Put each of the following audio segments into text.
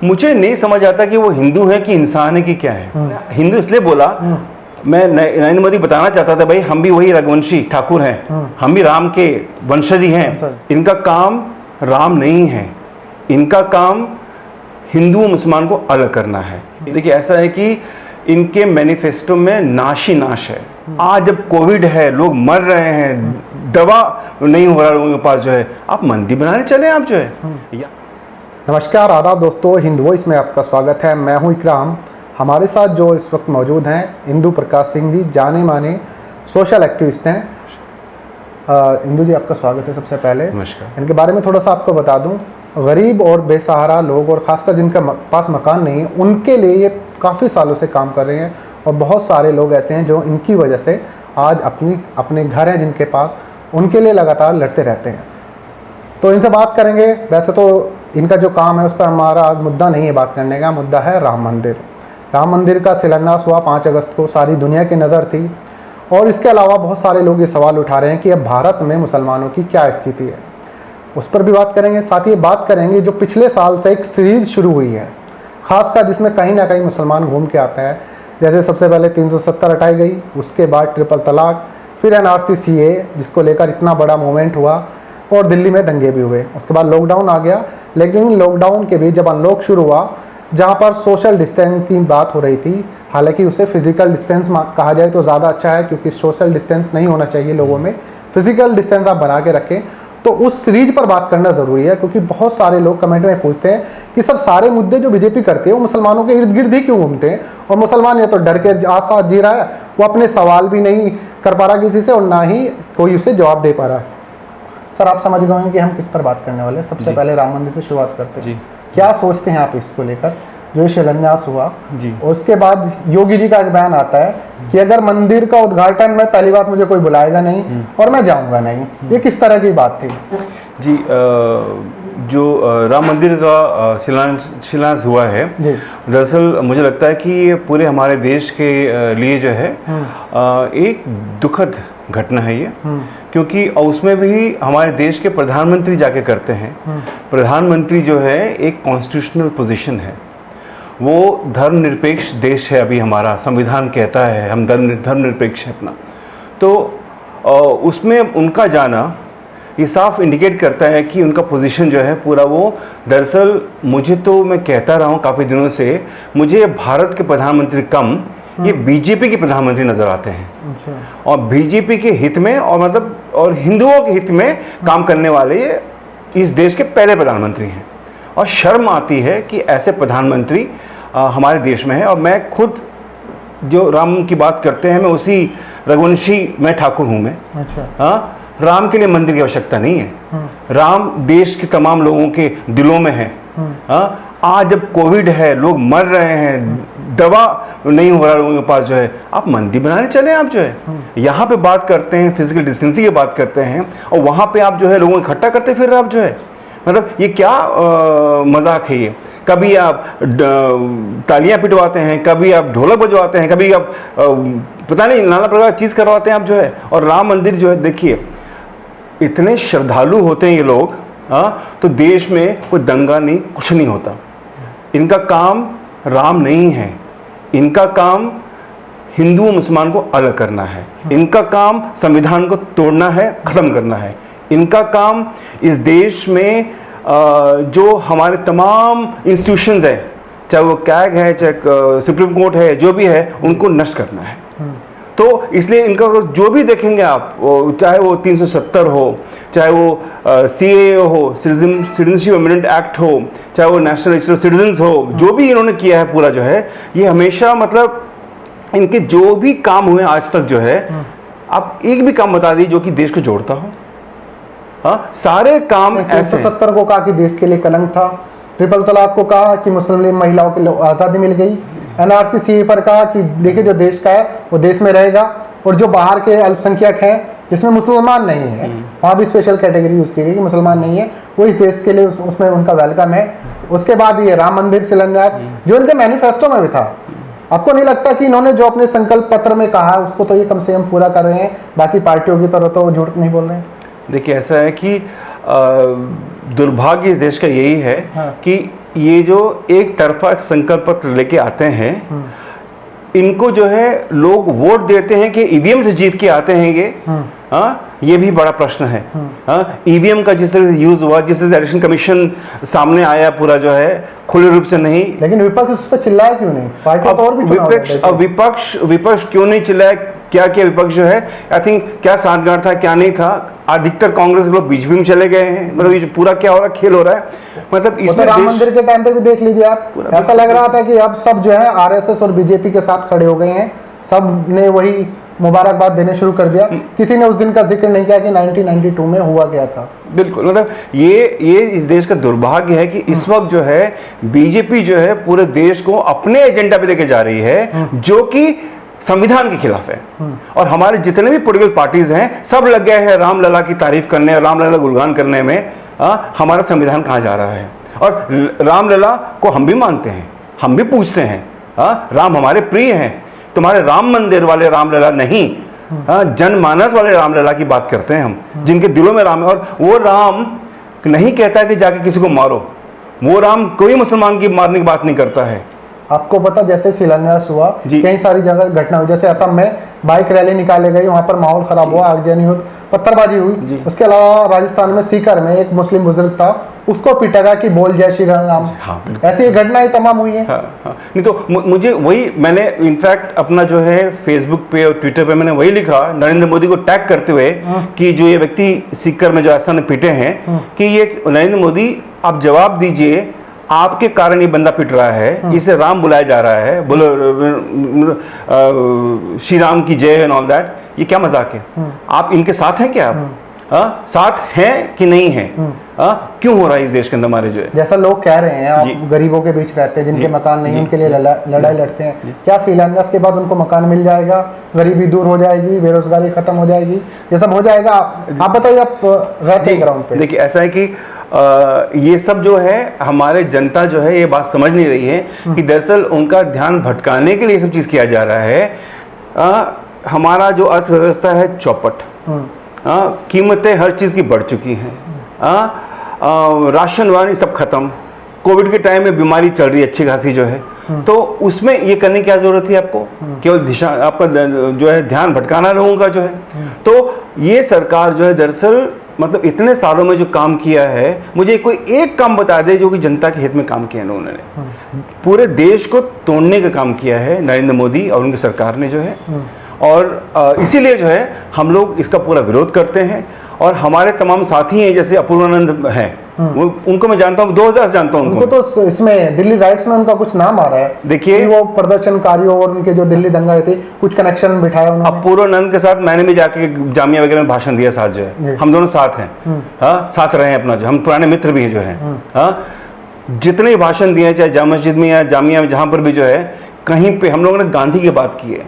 मुझे नहीं समझ आता कि वो हिंदू है कि इंसान है कि क्या है। हिंदू इसलिए बोला, मैं नरेंद्र मोदी बताना चाहता था भाई हम भी वही रघुवंशी ठाकुर हैं, हम भी राम के वंशज ही हैं। इनका काम राम नहीं है, इनका काम हिंदू और मुसलमान को अलग करना है। देखिए ऐसा है कि इनके मैनिफेस्टो में नाश ही नाश है। आज जब कोविड है, लोग मर रहे हैं, दवा नहीं हो रहा लोगों के पास, जो है आप मंदिर बनाने चले आप जो है। नमस्कार आदाब दोस्तों, हिंद वॉइस में आपका स्वागत है। मैं हूं इकराम। हमारे साथ जो इस वक्त मौजूद हैं इंदु प्रकाश सिंह जी, जाने माने सोशल एक्टिविस्ट हैं। इंदु जी आपका स्वागत है। सबसे पहले नमस्कार। इनके बारे में थोड़ा सा आपको बता दूं, गरीब और बेसहारा लोग और ख़ासकर जिनके पास मकान नहीं है उनके लिए ये काफ़ी सालों से काम कर रहे हैं और बहुत सारे लोग ऐसे हैं जो इनकी वजह से आज अपने घर हैं जिनके पास, उनके लिए लगातार लड़ते रहते हैं। तो इनसे बात करेंगे। वैसे तो इनका जो काम है उस पर हमारा आज मुद्दा नहीं है बात करने का, मुद्दा है राम मंदिर। राम मंदिर का शिलान्यास हुआ 5 अगस्त को, सारी दुनिया की नज़र थी। और इसके अलावा बहुत सारे लोग ये सवाल उठा रहे हैं कि अब भारत में मुसलमानों की क्या स्थिति है, उस पर भी बात करेंगे। साथ ही बात करेंगे जो पिछले साल से एक सीरीज शुरू हुई है, खासकर जिसमें कहीं ना कहीं मुसलमान घूम के आता है। जैसे सबसे पहले 370 हटाई गई, उसके बाद ट्रिपल तलाक, फिर NRC CA जिसको लेकर इतना बड़ा मूवमेंट हुआ और दिल्ली में दंगे भी हुए। उसके बाद लॉकडाउन आ गया, लेकिन लॉकडाउन के बीच जब अनलॉक शुरू हुआ, जहाँ पर सोशल डिस्टेंस की बात हो रही थी, हालांकि उसे फिजिकल डिस्टेंस कहा जाए तो ज़्यादा अच्छा है क्योंकि सोशल डिस्टेंस नहीं होना चाहिए लोगों में, फिजिकल डिस्टेंस आप बना के रखें। तो उस सीरीज पर बात करना ज़रूरी है क्योंकि बहुत सारे लोग कमेंट में पूछते हैं कि सर सारे मुद्दे जो बीजेपी करती है वो मुसलमानों के इर्द गिर्द ही क्यों घूमते हैं, और मुसलमान या तो डर के आस साथ जी रहा है, वो अपने सवाल भी नहीं कर पा रहा किसी से और ना ही कोई उसे जवाब दे पा रहा है। सर आप समझ गए कि हम किस पर बात करने वाले हैं। सबसे पहले राम मंदिर से शुरुआत करते हैं। क्या सोचते हैं आप इसको लेकर, जो शिलान्यास हुआ जी, और उसके बाद योगी जी का एक बयान आता है कि अगर मंदिर का उद्घाटन में पहली बात मुझे कोई बुलाएगा नहीं और मैं जाऊंगा नहीं, ये किस तरह की बात थी? जी, जो राम मंदिर का शिलान्यास हुआ है, दरअसल मुझे लगता है कि ये पूरे हमारे देश के लिए जो है एक दुखद घटना है ये, क्योंकि उसमें भी हमारे देश के प्रधानमंत्री जाके करते हैं। प्रधानमंत्री जो है एक कॉन्स्टिट्यूशनल पोजीशन है, वो धर्मनिरपेक्ष देश है। अभी हमारा संविधान कहता है हम धर्मनिरपेक्ष है अपना, तो उसमें उनका जाना ये साफ इंडिकेट करता है कि उनका पोजीशन जो है पूरा वो, दरअसल मुझे तो मैं कहता रहा हूँ काफ़ी दिनों से, मुझे भारत के प्रधानमंत्री कम ये बीजेपी के प्रधानमंत्री नजर आते हैं। अच्छा। और बीजेपी के हित में और हिंदुओं के हित में काम करने वाले ये इस देश के पहले प्रधानमंत्री हैं। और शर्म आती है कि ऐसे प्रधानमंत्री हमारे देश में है। और मैं खुद जो राम की बात करते हैं, मैं उसी रघुवंशी मैं ठाकुर हूँ मैं। अच्छा। राम के लिए मंदिर की आवश्यकता नहीं है, राम देश के तमाम लोगों के दिलों में है। आज जब कोविड है, लोग मर रहे हैं, दवा नहीं हो रहा लोगों के पास, जो है आप मंदिर बनाने चले आप जो है। यहाँ पे बात करते हैं फिजिकल डिस्टेंसिंग की बात करते हैं और वहाँ पे आप जो है लोगों को इकट्ठा करते फिर आप जो है, मतलब ये क्या मजाक है ये। कभी आप तालियां पिटवाते हैं, कभी आप ढोलक बजवाते हैं, कभी आप पता नहीं नाना प्रकार की चीज़ करवाते हैं आप जो है। और राम मंदिर जो है, देखिए इतने श्रद्धालु होते हैं ये लोग, तो देश में कोई दंगा नहीं, कुछ नहीं होता। इनका काम राम नहीं है, इनका काम हिंदू और मुसलमान को अलग करना है, इनका काम संविधान को तोड़ना है, ख़त्म करना है। इनका काम इस देश में जो हमारे तमाम इंस्टीट्यूशंस हैं, चाहे वो कैग है, चाहे सुप्रीम कोर्ट है, जो भी है, उनको नष्ट करना है। तो इसलिए इनका जो भी देखेंगे आप, चाहे वो 370 हो, चाहे वो CAA हो, सिटीजनशिप अमेंडमेंट एक्ट हो, चाहे वो नेशनल रजिस्टर ऑफ सिटीजन्स हो, जो भी इन्होंने किया है पूरा जो है, ये हमेशा मतलब इनके जो भी काम हुए आज तक जो है, आप एक भी काम बता दीजिए जो कि देश को जोड़ता हो। हाँ, सारे काम ऐसे 370 को कहा कि देश के लिए कलंक था, ट्रिपल तलाक को कहा कि मुस्लिम महिलाओं को आज़ादी मिल गई, NRC CA पर कहा कि देखिए जो देश का है वो देश में रहेगा, और जो बाहर के अल्पसंख्यक हैं जिसमें मुसलमान नहीं है, वहाँ भी स्पेशल कैटेगरी यूज की गई कि मुसलमान नहीं है, वो इस देश के लिए उसमें उनका वेलकम है। उसके बाद ये राम मंदिर शिलान्यास जो इनके मैनिफेस्टो में भी था, आपको नहीं लगता कि इन्होंने जो अपने संकल्प पत्र में कहा उसको तो ये कम से कम पूरा कर रहे हैं, बाकी पार्टियों की तरह तो झूठ नहीं बोल रहे हैं? देखिए ऐसा है कि दुर्भाग्य इस देश का यही है कि ये जो एक तरफा संकल्प पत्र लेके आते हैं, इनको जो है लोग वोट देते हैं कि ईवीएम से जीत के आते हैं ये भी बड़ा प्रश्न है। ईवीएम का जिस तरह से यूज हुआ, जिस तरह से इलेक्शन कमीशन सामने आया पूरा जो है खुले रूप से नहीं, लेकिन विपक्ष उस पर चिल्लाया क्यों नहीं? पार्टी तो और भी विपक्ष क्यों नहीं चिल्लाया? क्या किया विपक्ष जो है? आई थिंक क्या साठगांठ था, क्या नहीं था। अधिकतर कांग्रेस लोग बीजेपी में चले गए हैं। मतलब ये पूरा क्या हो रहा है, खेल हो रहा है। मतलब इसमें राम मंदिर के टाइम पे भी देख लीजिए आप, ऐसा लग रहा था कि अब सब जो है आरएसएस और बीजेपी के साथ खड़े हो गए हैं, सब ने वही मुबारकबाद देने शुरू कर दिया। किसी ने उस दिन का जिक्र नहीं किया कि 1992 में हुआ क्या था। बिल्कुल, मतलब ये इस देश का दुर्भाग्य है कि इस वक्त जो है बीजेपी जो है पूरे देश को अपने एजेंडा पे लेके जा रही है, जो कि संविधान के खिलाफ है। और हमारे जितने भी पॉलिटिकल पार्टीज हैं सब लग गए हैं रामलला की तारीफ करने और रामलला गुणगान करने में। हमारा संविधान कहाँ जा रहा है? और रामलला को हम भी मानते हैं, हम भी पूछते हैं, राम हमारे प्रिय हैं। तुम्हारे राम मंदिर वाले रामलला नहीं, जनमानस वाले रामलला की बात करते हैं हम, जिनके दिलों में राम है। और वो राम नहीं कहता कि जाके किसी को मारो, वो राम कोई मुसलमान की मारने की बात नहीं करता है। आपको पता जैसे शिलान्यास हुआ, कई सारी जगह घटना हुई, जैसे असम में बाइक रैली निकाले गई, वहां पर माहौल खराब हुआ, आगजनी हुई, पत्थरबाजी हुई। उसके अलावा राजस्थान में सीकर में एक मुस्लिम बुजुर्ग था, उसको पीटा गया कि बोल जय श्री राम। ऐसी घटनाएं तमाम हुई हैं। नहीं तो मुझे वही, मैंने इनफैक्ट अपना जो है फेसबुक पे और ट्विटर पे मैंने वही लिखा नरेंद्र मोदी को टैग करते हुए कि जो ये व्यक्ति सीकर में जो राजस्थान में पीटे हैं, कि ये नरेंद्र मोदी आप जवाब दीजिए, आपके कारण ये बंदा पिट रहा है, इसे राम बुलाया जा रहा है, बोलो श्री राम की जय एंड ऑल दैट। ये क्या मजाक है? आप इनके साथ हैं क्या? आप साथ हैं कि नहीं है? क्यों हो रहा है इस देश के अंदर हमारे जो है? जैसा लोग कह रहे हैं, आप गरीबों के बीच रहते हैं, जिनके मकान नहीं, उनके लिए लड़ाई लड़ते हैं, क्या शिलान्यास के बाद उनको मकान मिल जाएगा, गरीबी दूर हो जाएगी, बेरोजगारी खत्म हो जाएगी, ये सब हो जाएगा? आप बताइए, आप रहते हैं ग्राउंड पे। देखिए ऐसा है कि ये सब जो है हमारे जनता जो है ये बात समझ नहीं रही है कि दरअसल उनका ध्यान भटकाने के लिए सब चीज़ किया जा रहा है। हमारा जो अर्थव्यवस्था है चौपट, कीमतें हर चीज़ की बढ़ चुकी हैं, राशन वानी सब खत्म, कोविड के टाइम में बीमारी चल रही है अच्छी खासी जो है, तो उसमें ये करने की क्या जरूरत थी आपको? केवल दिशा आपका जो है ध्यान भटकाना लोगों का जो है। तो ये सरकार जो है दरअसल मतलब इतने सालों में जो काम किया है, मुझे कोई एक काम बता दे जो कि जनता के हित में काम किया है उन्होंने। पूरे देश को तोड़ने का काम किया है नरेंद्र मोदी और उनकी सरकार ने जो है। और इसीलिए जो है हम लोग इसका पूरा विरोध करते हैं। और हमारे तमाम साथी हैं जैसे अपूर्वानंद हैं, उनको मैं जानता हूँ, 2000 से जानता हूँ उनको तो इसमें दिल्ली राइट्स में उनका कुछ नाम आ रहा है। देखिए वो प्रदर्शनकारियों और उनके जो दिल्ली दंगा थे कुछ कनेक्शन बिठाया उन्होंने। अपूर्वानंद के साथ मैंने भी जाके जामिया वगैरह में भाषण दिया साथ जो है, हम दोनों साथ हैं, साथ रहे हैं अपना, जो हम पुराने मित्र भी जो है। जितने भाषण दिए चाहे जामा मस्जिद में या जामिया में, जहाँ पर भी जो है, कहीं पे हम लोगों ने गांधी की बात की है,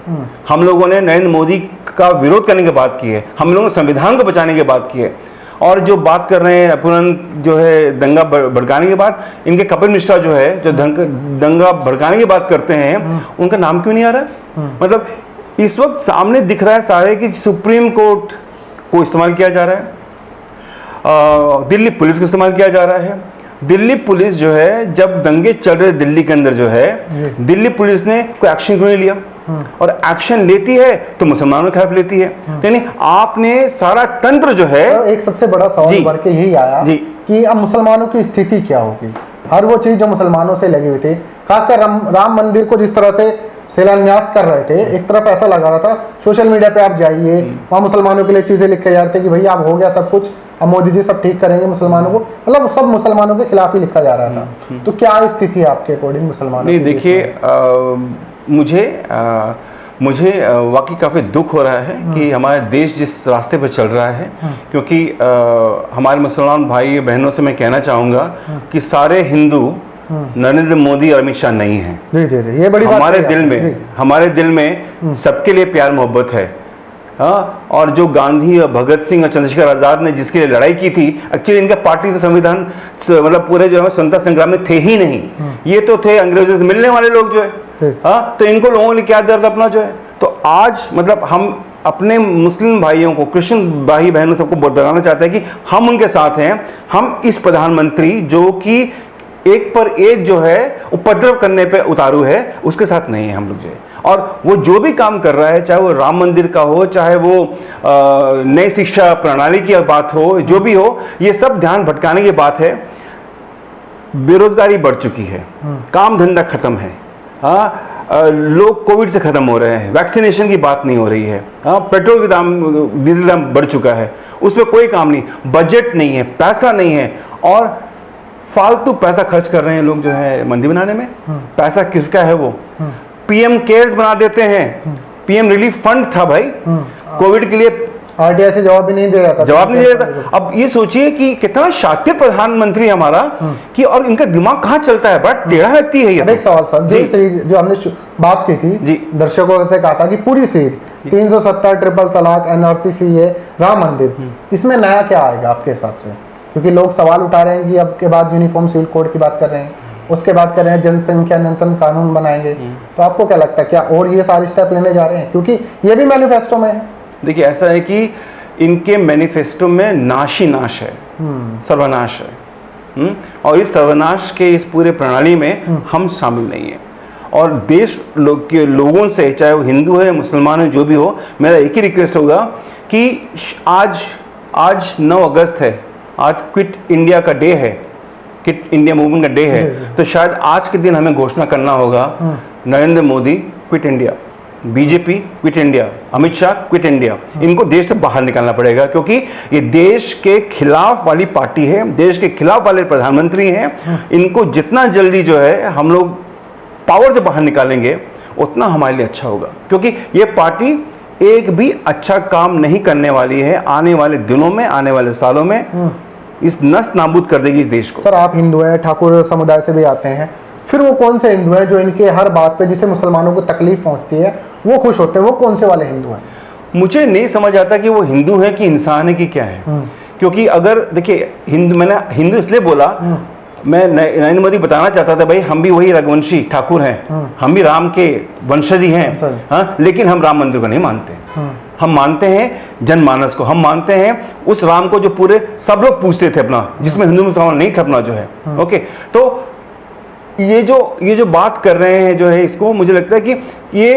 हम लोगों ने नरेंद्र मोदी का विरोध करने की बात की है, हम लोगों ने संविधान को बचाने की बात की है। और जो बात कर रहे हैं अपूर्वानंद जो है दंगा भड़काने की बात, इनके कपिल मिश्रा जो है जो दंगा भड़काने की बात करते हैं, उनका नाम क्यों नहीं आ रहा? मतलब इस वक्त सामने दिख रहा है सारे कि सुप्रीम कोर्ट को इस्तेमाल किया जा रहा है, दिल्ली पुलिस को इस्तेमाल किया जा रहा है। दिल्ली पुलिस जो है जब दंगे चल रहे दिल्ली के अंदर जो है, दिल्ली पुलिस ने कोई एक्शन क्यों नहीं लिया? और एक्शन लेती है तो मुसलमानों के खिलाफ लेती है। यानी आपने सारा तंत्र जो है, एक सबसे बड़ा सवाल बढ़ के यही आया कि अब मुसलमानों की स्थिति क्या होगी? हर वो चीज जो मुसलमानों से लगी हुई थी, खासकर राम मंदिर को जिस तरह से शिलान्यास कर रहे थे, एक तरफ ऐसा लगा रहा था सोशल मीडिया पे आप जाइए, वहाँ मुसलमानों के लिए चीजें लिखे जा रहे थे कि भैया अब हो गया सब कुछ, अब मोदी जी सब ठीक करेंगे मुसलमानों को, मतलब सब मुसलमानों के खिलाफ ही लिखा जा रहा था। तो क्या स्थिति है आपके अकॉर्डिंग मुसलमानों की? देखिए मुझे वाकई काफ़ी दुख हो रहा है कि हमारा देश जिस रास्ते पर चल रहा है, क्योंकि हमारे मुसलमान भाई बहनों से मैं कहना चाहूँगा कि सारे हिंदू नरेंद्र मोदी और अमित शाह नहीं है। जी, ये बड़ी हमारे दिल में सबके लिए प्यार मोहब्बत है। और जो गांधी और भगत सिंह और चंद्रशेखर आजाद ने जिसके लिए लड़ाई की थी, एक्चुअली इनका पार्टी तो संविधान मतलब पूरे जो है स्वतंत्रता संग्राम में थे ही नहीं, ये तो थे अंग्रेजों से मिलने वाले लोग जो है। तो इनको लोगों ने क्या दर्द अपना जो है। तो आज मतलब हम अपने मुस्लिम भाइयों को, क्रिश्चियन भाई बहनों सबको बताना चाहते हैं कि हम उनके साथ हैं। हम इस प्रधानमंत्री जो कि एक पर एक जो है उपद्रव करने पे उतारू है, उसके साथ नहीं है हम लोग जो है। और वो जो भी काम कर रहा है, चाहे वो राम मंदिर का हो, चाहे वो नई शिक्षा प्रणाली की बात हो, जो भी हो, ये सब ध्यान भटकाने की बात है। बेरोजगारी बढ़ चुकी है, काम धंधा खत्म है, लोग कोविड से खत्म हो रहे हैं, वैक्सीनेशन की बात नहीं हो रही है, पेट्रोल के दाम, डीजल दाम बढ़ चुका है, उस पर कोई काम नहीं, बजट नहीं है, पैसा नहीं है, और फालतू पैसा खर्च कर रहे हैं लोग जो है मंदिर बनाने में। पैसा किसका है? वो पीएम केयर्स बना देते हैं, पीएम रिलीफ फंड था भाई कोविड के लिए, आरटीआई से जवाब भी नहीं दे रहा था, जवाब नहीं दे रहा था। अब ये सोचिए कि कितना शातिर प्रधानमंत्री हमारा, कि और इनका दिमाग कहाँ चलता है, बड़ा टेढ़ा व्यक्ति है ये। अब एक सवाल सर, जो सीरीज जो हमने बात की थी जी, दर्शकों से कहा था कि पूरी सीरीज 370, ट्रिपल तलाक, एनआरसी, सीए, राम मंदिर, इसमें नया क्या आएगा आपके हिसाब से? क्योंकि लोग सवाल उठा रहे हैं कि अब के बाद यूनिफॉर्म सिविल कोड की बात कर रहे हैं, उसके बाद कर रहे हैं जनसंख्या नियंत्रण कानून बनाएंगे, तो आपको क्या लगता है क्या और ये सारे स्टेप लेने जा रहे हैं? क्योंकि ये भी मैनिफेस्टो में है। देखिए ऐसा है कि इनके मैनिफेस्टो में नाश ही नाश है, सर्वनाश है, और इस सर्वनाश के इस पूरे प्रणाली में हम शामिल नहीं है। और देश के लोगों से, चाहे वो हिंदू है, मुसलमान है, जो भी हो, मेरा एक ही रिक्वेस्ट होगा कि आज 9 अगस्त है, आज क्विट इंडिया का डे है, क्विट इंडिया मूवमेंट का डे है, तो शायद आज के दिन हमें घोषणा करना होगा, Narendra Modi quit India, BJP quit India, Amit Shah quit India, इनको देश से बाहर निकालना पड़ेगा, क्योंकि ये देश के खिलाफ वाली पार्टी है, देश के खिलाफ वाले प्रधानमंत्री हैं। इनको जितना जल्दी जो है हम लोग पावर से बाहर निकालेंगे, उतना हमारे लिए अच्छा होगा, क्योंकि ये पार्टी एक भी अच्छा काम नहीं करने वाली है। आने वाले दिनों में, आने वाले सालों में इस नस नाबूद कर देगी इस देश को। सर आप हिंदू हैं, ठाकुर समुदाय से भी आते हैं, फिर वो कौन से हिंदू हैं जो इनके हर बात पे जिसे मुसलमानों को तकलीफ पहुंचती है वो खुश होते हैं? वो कौन से वाले हिंदू हैं? मुझे नहीं समझ आता कि वो हिंदू है कि इंसान है कि क्या है। क्योंकि अगर देखिए, मैंने हिंदू इसलिए बोला, मैं नरेंद्र मोदी बताना चाहता था भाई हम भी वही रघुवंशी ठाकुर हैं, हम भी राम के वंशज ही हैं, हाँ, लेकिन हम राम मंदिर को नहीं मानते। हम मानते हैं जनमानस को, हम मानते हैं उस राम को जो पूरे सब लोग पूछते थे अपना, जिसमें हिंदू मुसलमान नहीं था अपना जो है। ओके, तो ये जो बात कर रहे हैं जो है, इसको मुझे लगता है कि ये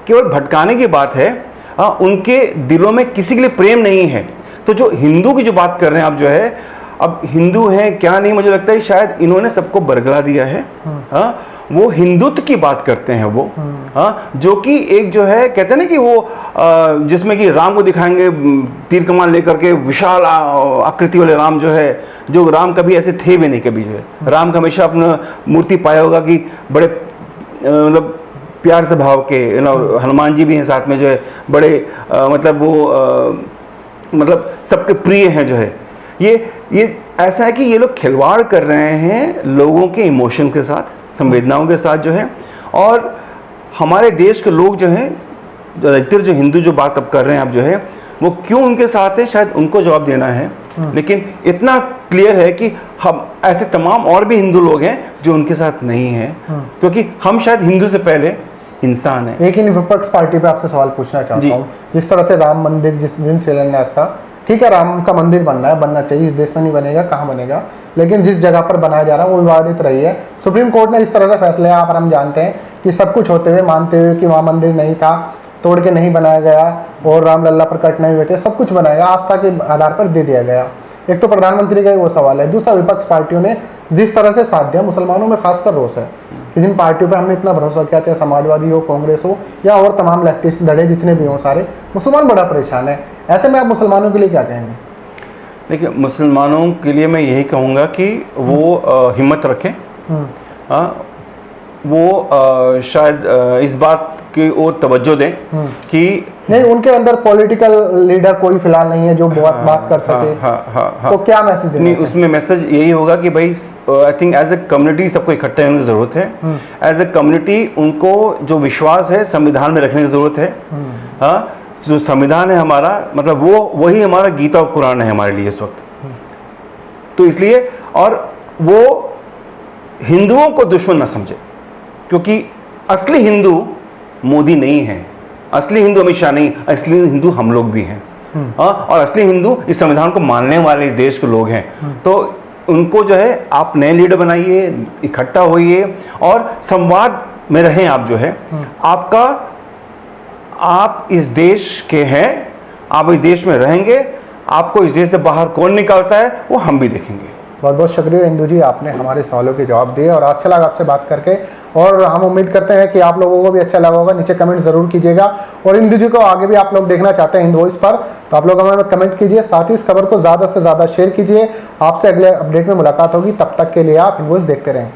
केवल भटकाने की बात है। उनके दिलों में किसी के लिए प्रेम नहीं है। तो जो हिंदू की जो बात कर रहे हैं आप जो है, अब हिंदू हैं क्या नहीं, मुझे लगता है शायद इन्होंने सबको बरगला दिया है। वो हिंदुत्व की बात करते हैं वो, जो कि एक जो है कहते हैं ना कि वो जिसमें कि राम को दिखाएंगे तीर कमान लेकर के, विशाल आकृति वाले राम जो है, जो राम कभी ऐसे थे भी नहीं कभी जो है। राम का हमेशा अपना मूर्ति पाया होगा कि बड़े मतलब प्यार से भाव के, हनुमान जी भी हैं साथ में जो है, बड़े मतलब वो मतलब सबके प्रिय हैं जो है। ये ऐसा है कि ये लोग खिलवाड़ कर रहे हैं लोगों के इमोशन के साथ, संवेदनाओं के साथ जो है। और हमारे देश के लोग जो हैं, अधिकतर जो हिंदू जो बात अब कर रहे हैं आप जो है, वो क्यों उनके साथ है शायद उनको जवाब देना है। लेकिन इतना क्लियर है कि हम ऐसे तमाम और भी हिंदू लोग हैं जो उनके साथ नहीं हैं, क्योंकि हम शायद हिंदू से पहले इंसान है। एक ही विपक्ष पार्टी पे आपसे सवाल पूछना चाहता हूँ, जिस तरह से राम मंदिर जिस दिन शिलान्यास था, ठीक है राम का मंदिर बनना चाहिए, इस देश में नहीं बनेगा, कहाँ बनेगा, लेकिन जिस जगह पर बनाया जा रहा है वो विवादित रही है। सुप्रीम कोर्ट ने इस तरह से फैसले यहाँ पर हम जानते हैं कि सब कुछ होते हुए, मानते हुए कि वहाँ मंदिर नहीं था, तोड़ के नहीं बनाया गया और रामलला पर कट नहीं हुए थे, सब कुछ बनाया गया, आस्था के आधार पर दे दिया गया। एक तो प्रधानमंत्री का ही वो सवाल है, दूसरा विपक्ष पार्टियों ने जिस तरह से साथ दिया, मुसलमानों में खासकर रोष है कि जिन पार्टियों पे हमने इतना भरोसा किया, चाहे समाजवादी हो, कांग्रेस हो या और तमाम लेफ्टिस्ट धड़े जितने भी हों, सारे मुसलमान बड़ा परेशान है। ऐसे में आप मुसलमानों के लिए क्या कहेंगे? देखिए, मुसलमानों के लिए मैं यही कहूँगा कि वो हिम्मत रखें, वो शायद इस बात की ओर तवज्जो दें कि नहीं, उनके अंदर पॉलिटिकल लीडर कोई फिलहाल नहीं है जो बात कर सके। तो क्या मैसेज नहीं, उसमें मैसेज यही होगा कि भाई I think as a community सबको इकट्ठे होने की ज़रूरत है। एज ए कम्युनिटी उनको जो विश्वास है संविधान में रखने की ज़रूरत है। हाँ, जो संविधान है हमारा, मतलब वही हमारा गीता और कुरान है हमारे लिए इस वक्त। तो इसलिए, और वो हिंदुओं को दुश्मन ना समझे, क्योंकि असली हिंदू मोदी नहीं है, असली हिंदू अमित शाह नहीं, असली हिंदू हम लोग भी हैं। और असली हिंदू इस संविधान को मानने वाले इस देश के लोग हैं। तो उनको जो है आप नए लीडर बनाइए, इकट्ठा होइए और संवाद में रहें। आप जो है आपका, आप इस देश के हैं, आप इस देश में रहेंगे, आपको इस देश से बाहर कौन निकालता है वो हम भी देखेंगे। बहुत बहुत शुक्रिया इंदु जी, आपने हमारे सवालों के जवाब दिए और अच्छा लगा आपसे बात करके। और हम उम्मीद करते हैं कि आप लोगों को भी अच्छा लगा होगा। नीचे कमेंट जरूर कीजिएगा और इंदु जी को आगे भी आप लोग देखना चाहते हैं हिंद वॉइस पर, तो आप लोग हमें कमेंट कीजिए। साथ ही इस खबर को ज़्यादा से ज़्यादा शेयर कीजिए। आपसे अगले अपडेट में मुलाकात होगी, तब तक के लिए आप हिंद वॉइस देखते रहें।